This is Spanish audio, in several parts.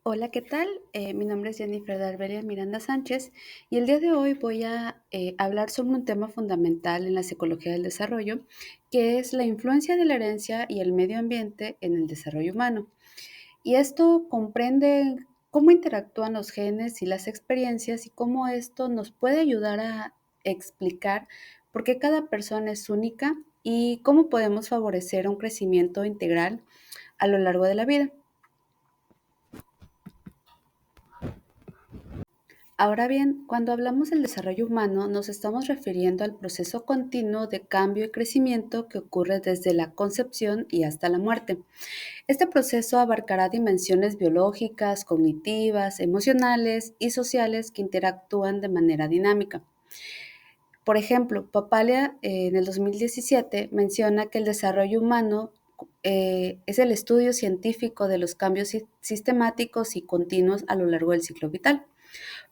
Hola, ¿qué tal? Mi nombre es Jennifer Darberia Miranda Sánchez y el día de hoy voy a hablar sobre un tema fundamental en la psicología del desarrollo, que es la influencia de la herencia y el medio ambiente en el desarrollo humano. Y esto comprende cómo interactúan los genes y las experiencias y cómo esto nos puede ayudar a explicar por qué cada persona es única y cómo podemos favorecer un crecimiento integral a lo largo de la vida. Ahora bien, cuando hablamos del desarrollo humano, nos estamos refiriendo al proceso continuo de cambio y crecimiento que ocurre desde la concepción y hasta la muerte. Este proceso abarcará dimensiones biológicas, cognitivas, emocionales y sociales que interactúan de manera dinámica. Por ejemplo, Papalia en el 2017 menciona que el desarrollo humano es el estudio científico de los cambios sistemáticos y continuos a lo largo del ciclo vital.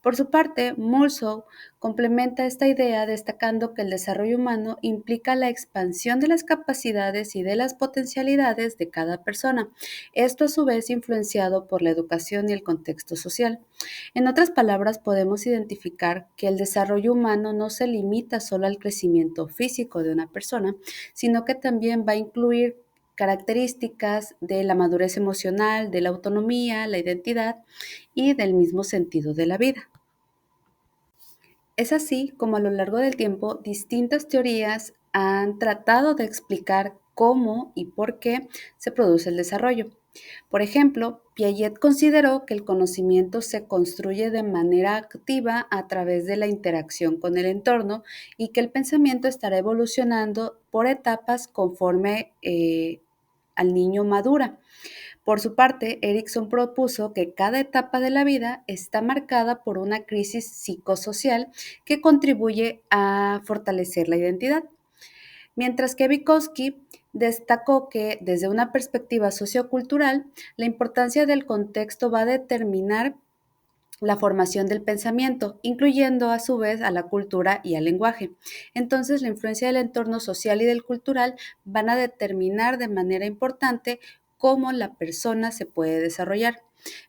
Por su parte, Mulsow complementa esta idea destacando que el desarrollo humano implica la expansión de las capacidades y de las potencialidades de cada persona, esto a su vez influenciado por la educación y el contexto social. En otras palabras, podemos identificar que el desarrollo humano no se limita solo al crecimiento físico de una persona, sino que también va a incluir características de la madurez emocional, de la autonomía, la identidad y del mismo sentido de la vida. Es así como a lo largo del tiempo distintas teorías han tratado de explicar cómo y por qué se produce el desarrollo. Por ejemplo, Piaget consideró que el conocimiento se construye de manera activa a través de la interacción con el entorno y que el pensamiento estará evolucionando por etapas conforme al niño madura. Por su parte, Erickson propuso que cada etapa de la vida está marcada por una crisis psicosocial que contribuye a fortalecer la identidad, mientras que Vygotsky destacó que desde una perspectiva sociocultural, la importancia del contexto va a determinar la formación del pensamiento, incluyendo a su vez a la cultura y al lenguaje. Entonces, la influencia del entorno social y del cultural van a determinar de manera importante cómo la persona se puede desarrollar.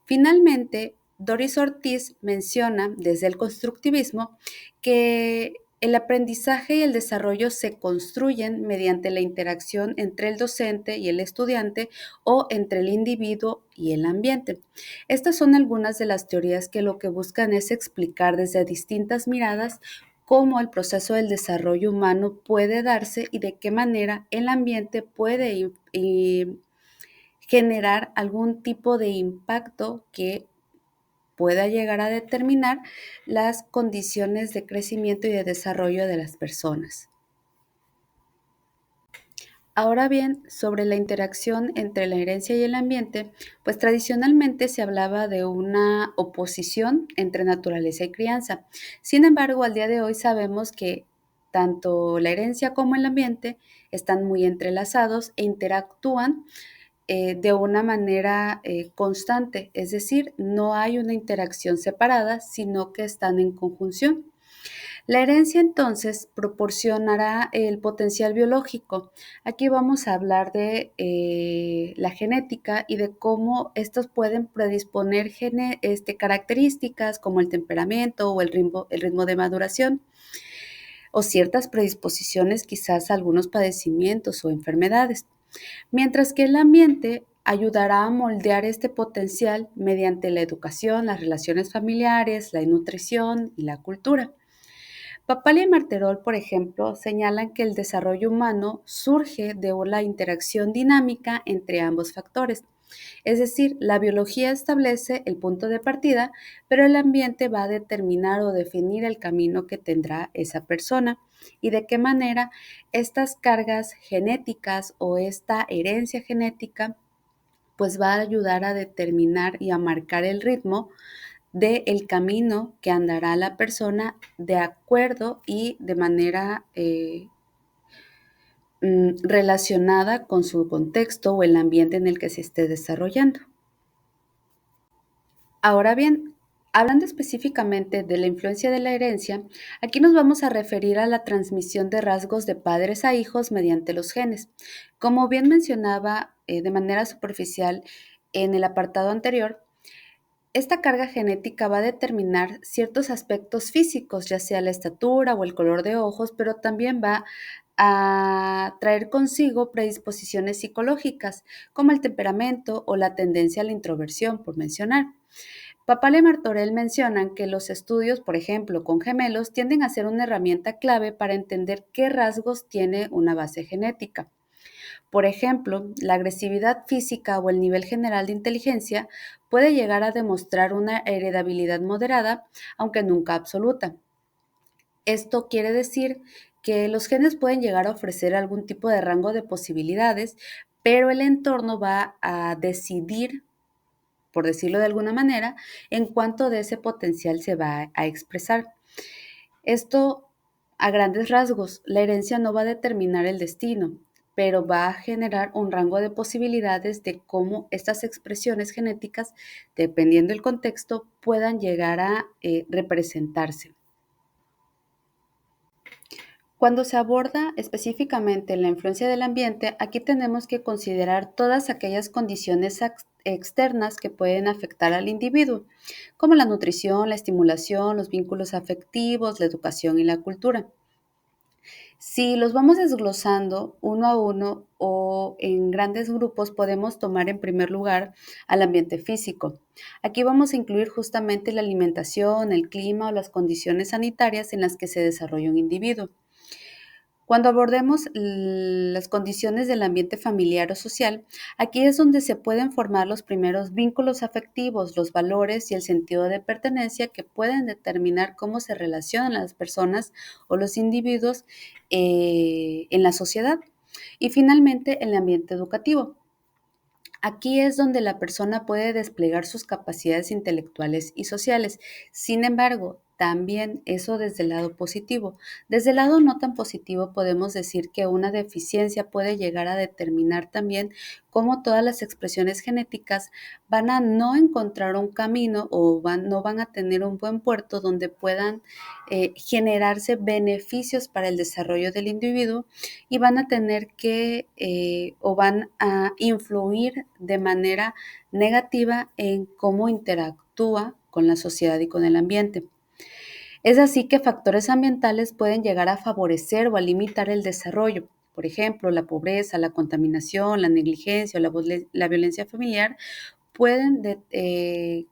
Finalmente, Doris Ortiz menciona desde el constructivismo que el aprendizaje y el desarrollo se construyen mediante la interacción entre el docente y el estudiante o entre el individuo y el ambiente. Estas son algunas de las teorías que lo que buscan es explicar desde distintas miradas cómo el proceso del desarrollo humano puede darse y de qué manera el ambiente puede generar algún tipo de impacto que pueda llegar a determinar las condiciones de crecimiento y de desarrollo de las personas. Ahora bien, sobre la interacción entre la herencia y el ambiente, pues tradicionalmente se hablaba de una oposición entre naturaleza y crianza. Sin embargo, al día de hoy sabemos que tanto la herencia como el ambiente están muy entrelazados e interactúan de una manera constante, es decir, no hay una interacción separada, sino que están en conjunción. La herencia entonces proporcionará el potencial biológico. Aquí vamos a hablar de la genética y de cómo estos pueden predisponer características como el temperamento o el ritmo de maduración o ciertas predisposiciones quizás a algunos padecimientos o enfermedades, mientras que el ambiente ayudará a moldear este potencial mediante la educación, las relaciones familiares, la nutrición y la cultura. Papal y Marterol, por ejemplo, señalan que el desarrollo humano surge de la interacción dinámica entre ambos factores. Es decir, la biología establece el punto de partida, pero el ambiente va a determinar o definir el camino que tendrá esa persona y de qué manera estas cargas genéticas o esta herencia genética pues va a ayudar a determinar y a marcar el ritmo del camino que andará la persona de acuerdo y de manera relacionada con su contexto o el ambiente en el que se esté desarrollando. Ahora bien, hablando específicamente de la influencia de la herencia, aquí nos vamos a referir a la transmisión de rasgos de padres a hijos mediante los genes. Como bien mencionaba de manera superficial en el apartado anterior, Esta carga genética va a determinar ciertos aspectos físicos, ya sea la estatura o el color de ojos, pero también va a traer consigo predisposiciones psicológicas, como el temperamento o la tendencia a la introversión, por mencionar. Papal y Martorell mencionan que los estudios, por ejemplo, con gemelos, tienden a ser una herramienta clave para entender qué rasgos tiene una base genética. Por ejemplo, la agresividad física o el nivel general de inteligencia puede llegar a demostrar una heredabilidad moderada, aunque nunca absoluta. Esto quiere decir que los genes pueden llegar a ofrecer algún tipo de rango de posibilidades, pero el entorno va a decidir, por decirlo de alguna manera, en cuánto de ese potencial se va a expresar. Esto, a grandes rasgos, la herencia no va a determinar el destino, pero va a generar un rango de posibilidades de cómo estas expresiones genéticas, dependiendo del contexto, puedan llegar a representarse. Cuando se aborda específicamente la influencia del ambiente, aquí tenemos que considerar todas aquellas condiciones externas que pueden afectar al individuo, como la nutrición, la estimulación, los vínculos afectivos, la educación y la cultura. Si los vamos desglosando uno a uno o en grandes grupos, podemos tomar en primer lugar al ambiente físico. Aquí vamos a incluir justamente la alimentación, el clima o las condiciones sanitarias en las que se desarrolla un individuo. Cuando abordemos las condiciones del ambiente familiar o social, aquí es donde se pueden formar los primeros vínculos afectivos, los valores y el sentido de pertenencia que pueden determinar cómo se relacionan las personas o los individuos en la sociedad. Y finalmente, el ambiente educativo. Aquí es donde la persona puede desplegar sus capacidades intelectuales y sociales. Sin embargo, también eso desde el lado positivo. Desde el lado no tan positivo podemos decir que una deficiencia puede llegar a determinar también cómo todas las expresiones genéticas van a no encontrar un camino o no van a tener un buen puerto donde puedan generarse beneficios para el desarrollo del individuo y van a tener que o van a influir de manera negativa en cómo interactúa con la sociedad y con el ambiente. Es así que factores ambientales pueden llegar a favorecer o a limitar el desarrollo. Por ejemplo, la pobreza, la contaminación, la negligencia o la violencia familiar pueden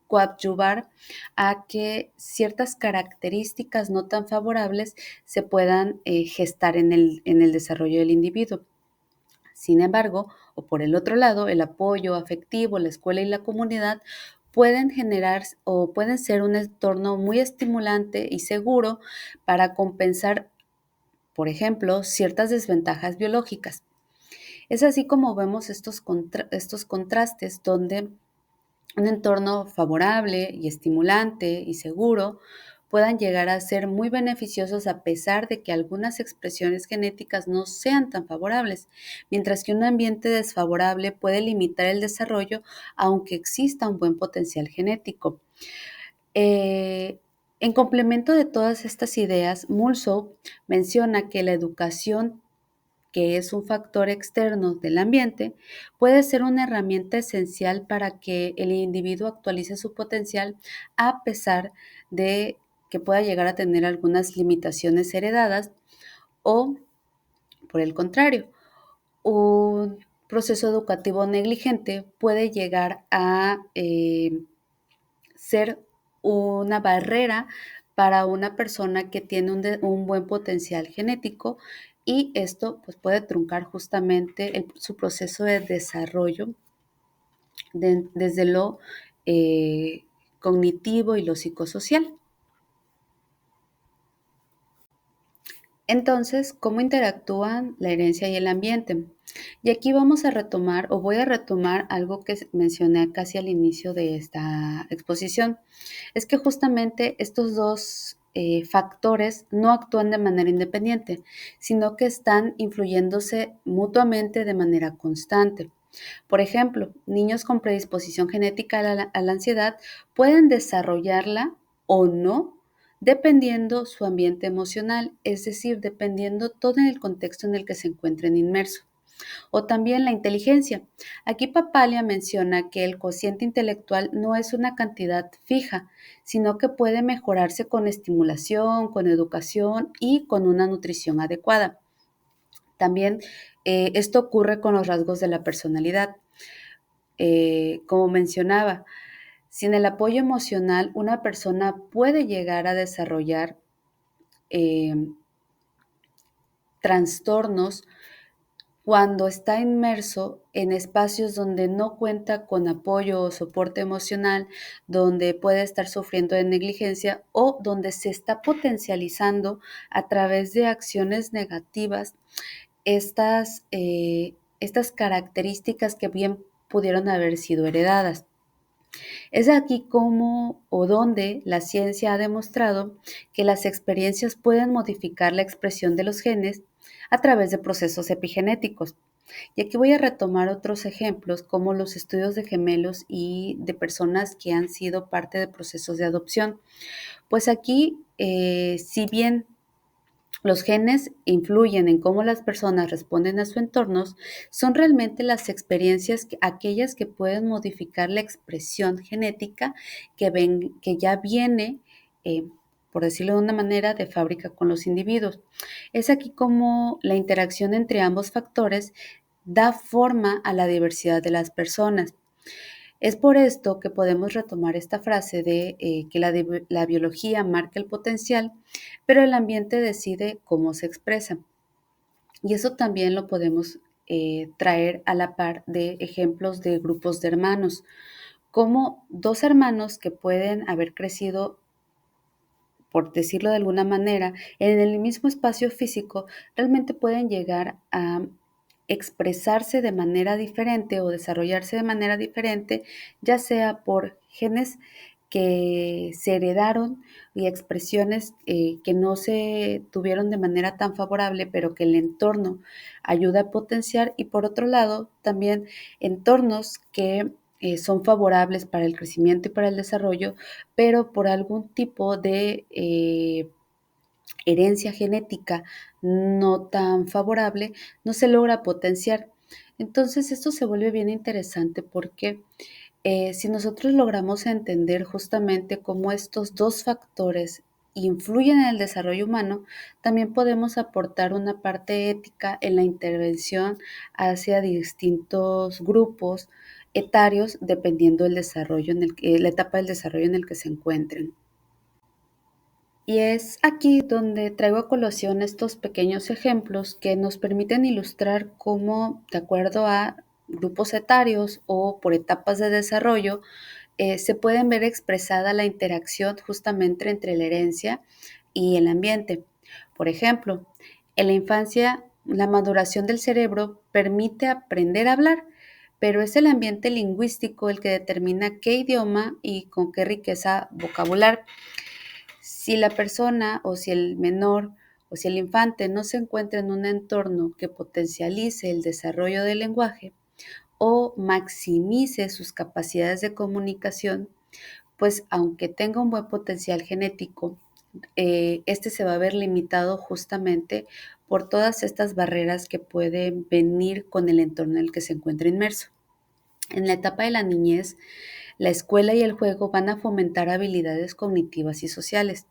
coadyuvar a que ciertas características no tan favorables se puedan gestar en el desarrollo del individuo. Sin embargo, o por el otro lado, el apoyo afectivo, la escuela y la comunidad pueden generar o pueden ser un entorno muy estimulante y seguro para compensar, por ejemplo, ciertas desventajas biológicas. Es así como vemos estos contrastes donde un entorno favorable y estimulante y seguro puedan llegar a ser muy beneficiosos a pesar de que algunas expresiones genéticas no sean tan favorables, mientras que un ambiente desfavorable puede limitar el desarrollo aunque exista un buen potencial genético. Eh, en complemento de todas estas ideas, Mulsow menciona que la educación, que es un factor externo del ambiente, puede ser una herramienta esencial para que el individuo actualice su potencial a pesar de que pueda llegar a tener algunas limitaciones heredadas o, por el contrario, un proceso educativo negligente puede llegar a ser una barrera para una persona que tiene un buen potencial genético y esto pues, puede truncar justamente su proceso de desarrollo desde lo eh, cognitivo y lo psicosocial. Entonces, ¿cómo interactúan la herencia y el ambiente? Y aquí vamos a retomar, o voy a retomar algo que mencioné casi al inicio de esta exposición. Es que justamente estos dos factores no actúan de manera independiente, sino que están influyéndose mutuamente de manera constante. Por ejemplo, niños con predisposición genética a la ansiedad pueden desarrollarla o no dependiendo su ambiente emocional, es decir, dependiendo todo en el contexto en el que se encuentren inmersos. O también la inteligencia. Aquí Papalia menciona que el cociente intelectual no es una cantidad fija, sino que puede mejorarse con estimulación, con educación y con una nutrición adecuada. También esto ocurre con los rasgos de la personalidad. Como mencionaba, sin el apoyo emocional, una persona puede llegar a desarrollar eh, trastornos cuando está inmerso en espacios donde no cuenta con apoyo o soporte emocional, donde puede estar sufriendo de negligencia o donde se está potencializando a través de acciones negativas estas características que bien pudieron haber sido heredadas. Es aquí cómo o dónde la ciencia ha demostrado que las experiencias pueden modificar la expresión de los genes a través de procesos epigenéticos. Y aquí voy a retomar otros ejemplos como los estudios de gemelos y de personas que han sido parte de procesos de adopción. Pues aquí, si bien los genes influyen en cómo las personas responden a su entorno, son realmente las experiencias aquellas que pueden modificar la expresión genética que ya viene, eh, por decirlo de una manera, de fábrica con los individuos. Es aquí como la interacción entre ambos factores da forma a la diversidad de las personas. Es por esto que podemos retomar esta frase de que la biología marca el potencial, pero el ambiente decide cómo se expresa. Y eso también lo podemos traer a la par de ejemplos de grupos de hermanos, como dos hermanos que pueden haber crecido, por decirlo de alguna manera, en el mismo espacio físico, realmente pueden llegar a expresarse de manera diferente o desarrollarse de manera diferente, ya sea por genes que se heredaron y expresiones que no se tuvieron de manera tan favorable, pero que el entorno ayuda a potenciar, y por otro lado, también entornos que son favorables para el crecimiento y para el desarrollo, pero por algún tipo de herencia genética no tan favorable, no se logra potenciar. Entonces esto se vuelve bien interesante porque si nosotros logramos entender justamente cómo estos dos factores influyen en el desarrollo humano, también podemos aportar una parte ética en la intervención hacia distintos grupos etarios dependiendo del desarrollo la etapa del desarrollo en el que se encuentren. Y es aquí donde traigo a colación estos pequeños ejemplos que nos permiten ilustrar cómo, de acuerdo a grupos etarios o por etapas de desarrollo, se pueden ver expresada la interacción justamente entre la herencia y el ambiente. Por ejemplo, en la infancia, la maduración del cerebro permite aprender a hablar, pero es el ambiente lingüístico el que determina qué idioma y con qué riqueza vocabular. Si la persona o si el menor o si el infante no se encuentra en un entorno que potencialice el desarrollo del lenguaje o maximice sus capacidades de comunicación, pues aunque tenga un buen potencial genético, este se va a ver limitado justamente por todas estas barreras que pueden venir con el entorno en el que se encuentra inmerso. En la etapa de la niñez, la escuela y el juego van a fomentar habilidades cognitivas y sociales.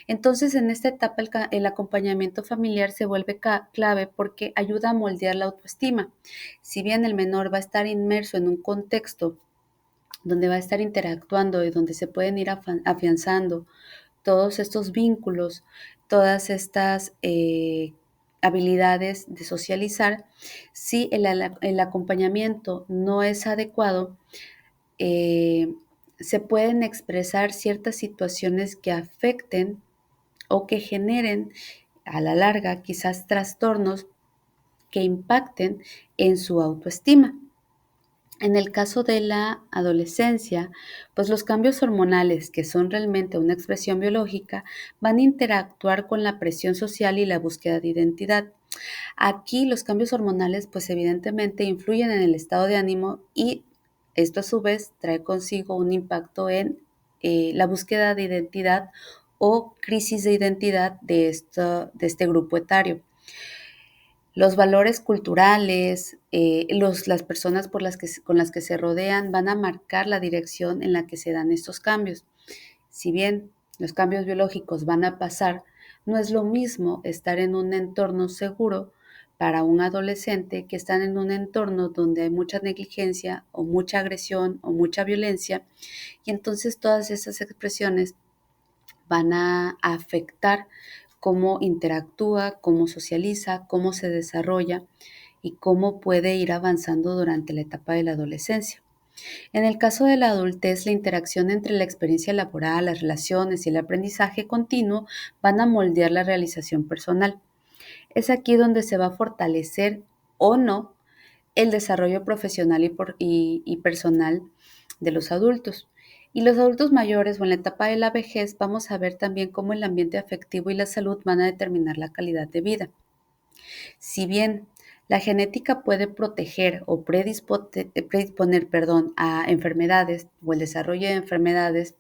Entonces, en esta etapa, el acompañamiento familiar se vuelve clave porque ayuda a moldear la autoestima. Si bien el menor va a estar inmerso en un contexto donde va a estar interactuando y donde se pueden ir afianzando todos estos vínculos, todas estas habilidades de socializar, si el acompañamiento no es adecuado, eh, se pueden expresar ciertas situaciones que afecten o que generen a la larga quizás trastornos que impacten en su autoestima. En el caso de la adolescencia, pues los cambios hormonales, que son realmente una expresión biológica, van a interactuar con la presión social y la búsqueda de identidad. Aquí los cambios hormonales, pues evidentemente influyen en el estado de ánimo, y esto a su vez trae consigo un impacto en la búsqueda de identidad o crisis de identidad de este grupo etario. Los valores culturales, las personas con las que se rodean van a marcar la dirección en la que se dan estos cambios. Si bien los cambios biológicos van a pasar, no es lo mismo estar en un entorno seguro para un adolescente que estar en un entorno donde hay mucha negligencia o mucha agresión o mucha violencia, y entonces todas esas expresiones van a afectar cómo interactúa, cómo socializa, cómo se desarrolla y cómo puede ir avanzando durante la etapa de la adolescencia. En el caso de la adultez, la interacción entre la experiencia laboral, las relaciones y el aprendizaje continuo van a moldear la realización personal. Es aquí donde se va a fortalecer o no el desarrollo profesional y personal de los adultos. Y los adultos mayores o en la etapa de la vejez vamos a ver también cómo el ambiente afectivo y la salud van a determinar la calidad de vida. Si bien la genética puede proteger o predisponer, a enfermedades o el desarrollo de enfermedades,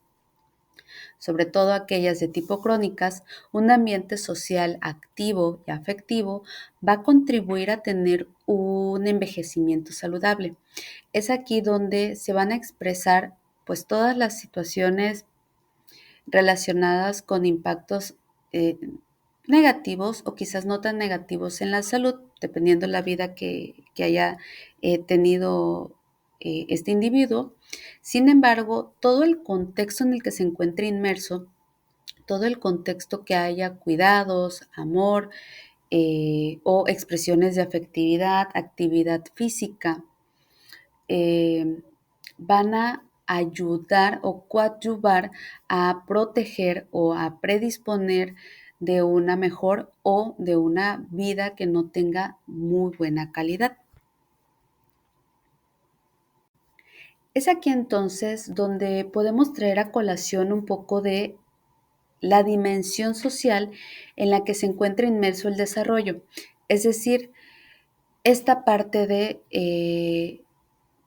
sobre todo aquellas de tipo crónicas, un ambiente social activo y afectivo va a contribuir a tener un envejecimiento saludable. Es aquí donde se van a expresar pues todas las situaciones relacionadas con impactos eh, negativos o quizás no tan negativos en la salud, dependiendo de la vida que haya tenido este individuo. Sin embargo, todo el contexto en el que se encuentre inmerso, todo el contexto que haya cuidados, amor o expresiones de afectividad, actividad física, eh, van a ayudar o coadyuvar a proteger o a predisponer de una mejor o de una vida que no tenga muy buena calidad. Es aquí entonces donde podemos traer a colación un poco de la dimensión social en la que se encuentra inmerso el desarrollo, es decir, esta parte de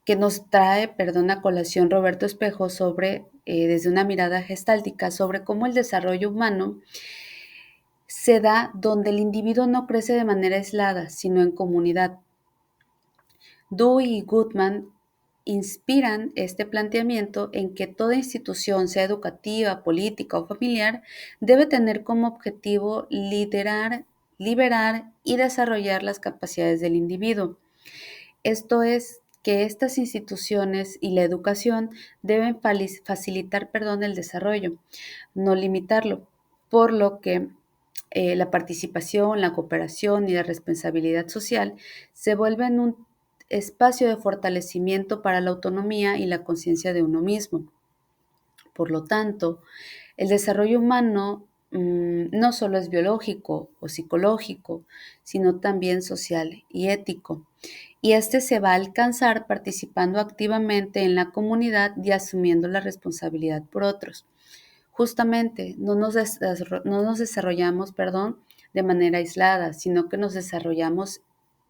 que nos trae, perdón, a colación Roberto Espejo sobre, desde una mirada gestáltica, sobre cómo el desarrollo humano se da donde el individuo no crece de manera aislada, sino en comunidad. Dewey y Goodman inspiran este planteamiento en que toda institución, sea educativa, política o familiar, debe tener como objetivo liderar, liberar y desarrollar las capacidades del individuo. Esto es que estas instituciones y la educación deben facilitar, el desarrollo, no limitarlo, por lo que la participación, la cooperación y la responsabilidad social se vuelven un espacio de fortalecimiento para la autonomía y la conciencia de uno mismo. Por lo tanto, el desarrollo humano no solo es biológico o psicológico, sino también social y ético. Y este se va a alcanzar participando activamente en la comunidad y asumiendo la responsabilidad por otros. Justamente, no nos desarrollamos, de manera aislada, sino que nos desarrollamos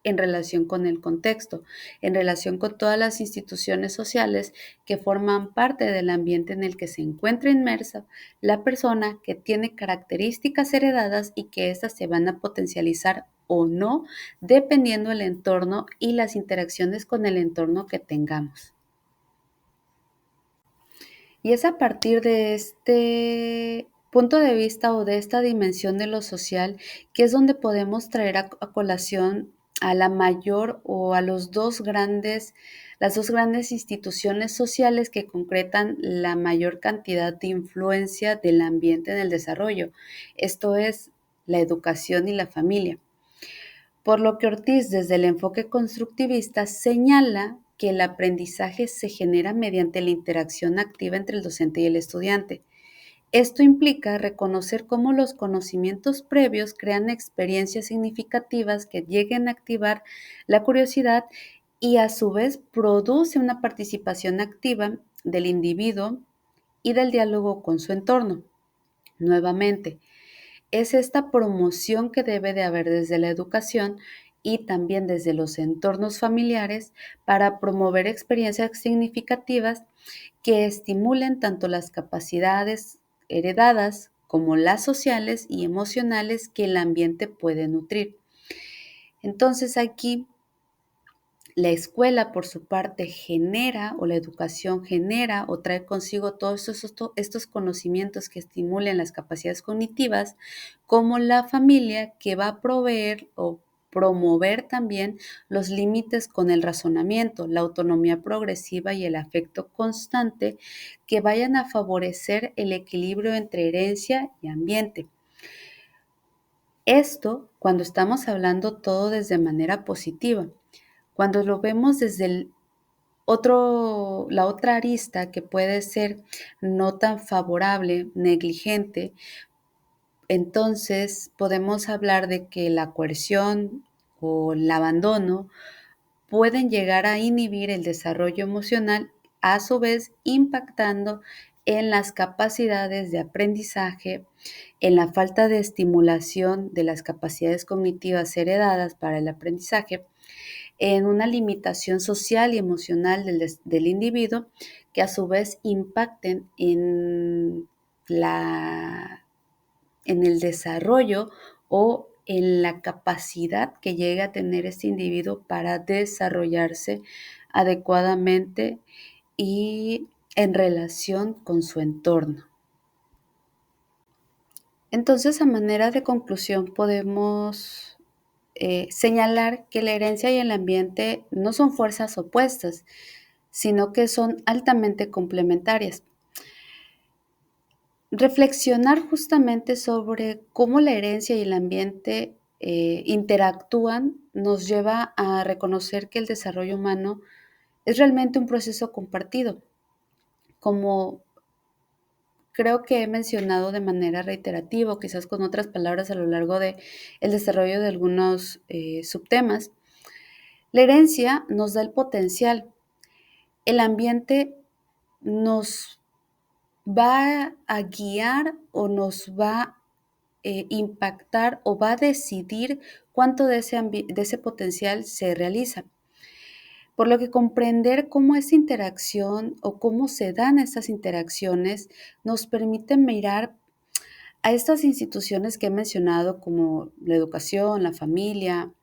en relación con el contexto, en relación con todas las instituciones sociales que forman parte del ambiente en el que se encuentra inmersa la persona, que tiene características heredadas y que éstas se van a potencializar o no, dependiendo del entorno y las interacciones con el entorno que tengamos. Y es a partir de este punto de vista o de esta dimensión de lo social que es donde podemos traer a colación a la mayor o a las dos grandes instituciones sociales que concretan la mayor cantidad de influencia del ambiente en el desarrollo. Esto es la educación y la familia. Por lo que Ortiz, desde el enfoque constructivista, señala que el aprendizaje se genera mediante la interacción activa entre el docente y el estudiante. Esto implica reconocer cómo los conocimientos previos crean experiencias significativas que lleguen a activar la curiosidad y a su vez produce una participación activa del individuo y del diálogo con su entorno. Nuevamente, es esta promoción que debe de haber desde la educación y también desde los entornos familiares para promover experiencias significativas que estimulen tanto las capacidades heredadas como las sociales y emocionales que el ambiente puede nutrir. Entonces aquí la escuela, por su parte, genera o la educación genera o trae consigo todos estos conocimientos que estimulen las capacidades cognitivas, como la familia que va a proveer o promover también los límites con el razonamiento, la autonomía progresiva y el afecto constante que vayan a favorecer el equilibrio entre herencia y ambiente. Esto cuando estamos hablando todo desde manera positiva. Cuando lo vemos desde la otra arista que puede ser no tan favorable, negligente, entonces podemos hablar de que la coerción o el abandono pueden llegar a inhibir el desarrollo emocional, a su vez impactando en las capacidades de aprendizaje, en la falta de estimulación de las capacidades cognitivas heredadas para el aprendizaje, en una limitación social y emocional del individuo que a su vez impacten en el desarrollo o en la capacidad que llegue a tener este individuo para desarrollarse adecuadamente y en relación con su entorno. Entonces, a manera de conclusión, podemos señalar que la herencia y el ambiente no son fuerzas opuestas, sino que son altamente complementarias. Reflexionar justamente sobre cómo la herencia y el ambiente interactúan nos lleva a reconocer que el desarrollo humano es realmente un proceso compartido. Como creo que he mencionado de manera reiterativa, o quizás con otras palabras a lo largo del desarrollo de algunos subtemas, la herencia nos da el potencial. El ambiente nos va a guiar o nos va a impactar o va a decidir cuánto de ese potencial se realiza. Por lo que comprender cómo esta interacción o cómo se dan estas interacciones nos permite mirar a estas instituciones que he mencionado como la educación, la familia,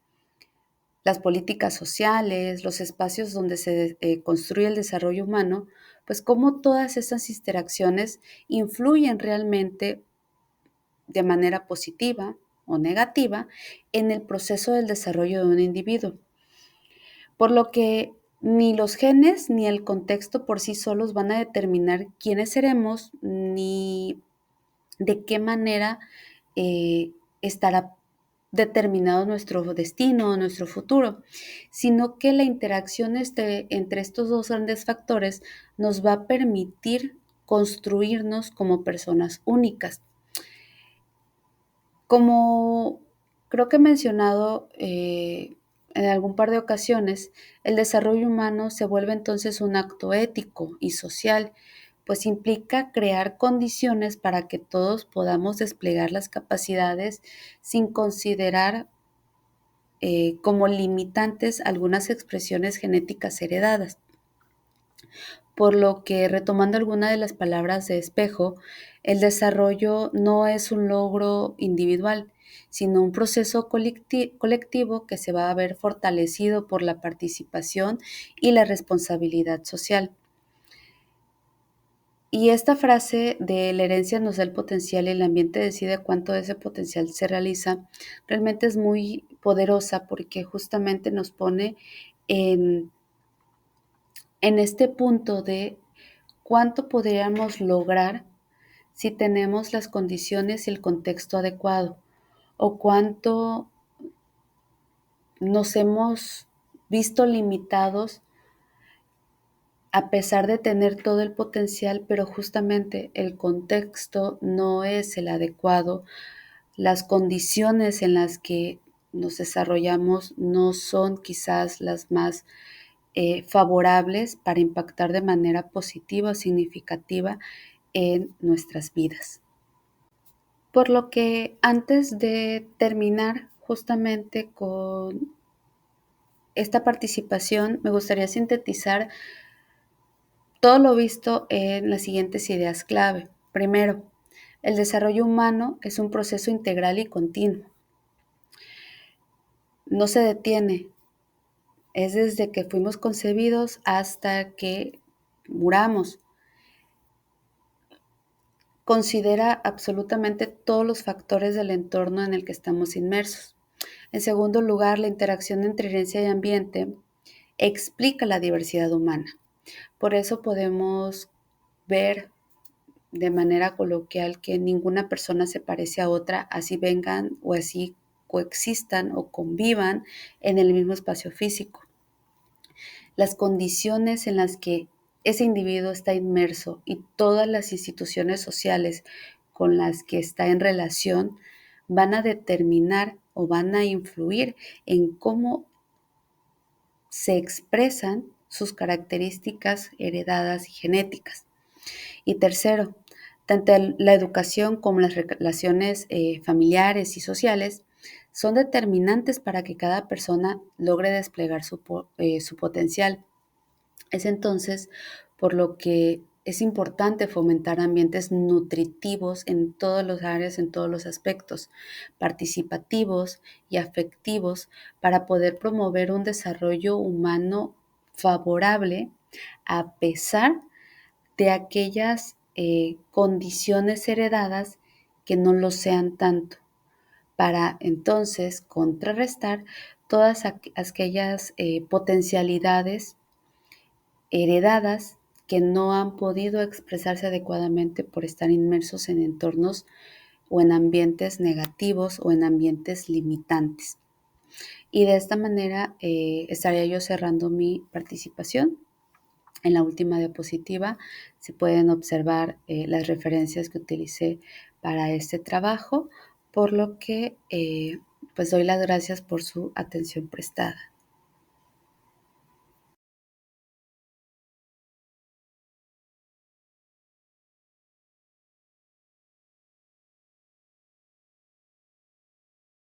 las políticas sociales, los espacios donde se construye el desarrollo humano, pues cómo todas estas interacciones influyen realmente de manera positiva o negativa en el proceso del desarrollo de un individuo. Por lo que ni los genes ni el contexto por sí solos van a determinar quiénes seremos ni de qué manera estará determinado nuestro destino, nuestro futuro, sino que la interacción entre estos dos grandes factores nos va a permitir construirnos como personas únicas. Como creo que he mencionado en algún par de ocasiones, el desarrollo humano se vuelve entonces un acto ético y social, pues implica crear condiciones para que todos podamos desplegar las capacidades sin considerar como limitantes algunas expresiones genéticas heredadas. Por lo que, retomando alguna de las palabras de Espejo, el desarrollo no es un logro individual, sino un proceso colectivo que se va a ver fortalecido por la participación y la responsabilidad social. Y esta frase de la herencia nos da el potencial y el ambiente decide cuánto de ese potencial se realiza, realmente es muy poderosa porque justamente nos pone en, en este punto de cuánto podríamos lograr si tenemos las condiciones y el contexto adecuado, o cuánto nos hemos visto limitados a pesar de tener todo el potencial, pero justamente el contexto no es el adecuado, las condiciones en las que nos desarrollamos no son quizás las más favorables para impactar de manera positiva o significativa en nuestras vidas. Por lo que antes de terminar justamente con esta participación, me gustaría sintetizar todo lo visto en las siguientes ideas clave. Primero, el desarrollo humano es un proceso integral y continuo. no se detiene, es desde que fuimos concebidos hasta que muramos. Considera absolutamente todos los factores del entorno en el que estamos inmersos. En segundo lugar, la interacción entre herencia y ambiente explica la diversidad humana. Por eso podemos ver de manera coloquial que ninguna persona se parece a otra, así vengan o así coexistan o convivan en el mismo espacio físico. Las condiciones en las que ese individuo está inmerso y todas las instituciones sociales con las que está en relación van a determinar o van a influir en cómo se expresan sus características heredadas y genéticas. Y tercero, tanto la educación como las relaciones familiares y sociales son determinantes para que cada persona logre desplegar su potencial. Es entonces por lo que es importante fomentar ambientes nutritivos en todas las áreas, en todos los aspectos, participativos y afectivos, para poder promover un desarrollo humano favorable a pesar de aquellas condiciones heredadas que no lo sean tanto, para entonces contrarrestar todas aquellas potencialidades heredadas que no han podido expresarse adecuadamente por estar inmersos en entornos o en ambientes negativos o en ambientes limitantes. Y de esta manera estaría yo cerrando mi participación. En la última diapositiva se pueden observar las referencias que utilicé para este trabajo, por lo que pues doy las gracias por su atención prestada.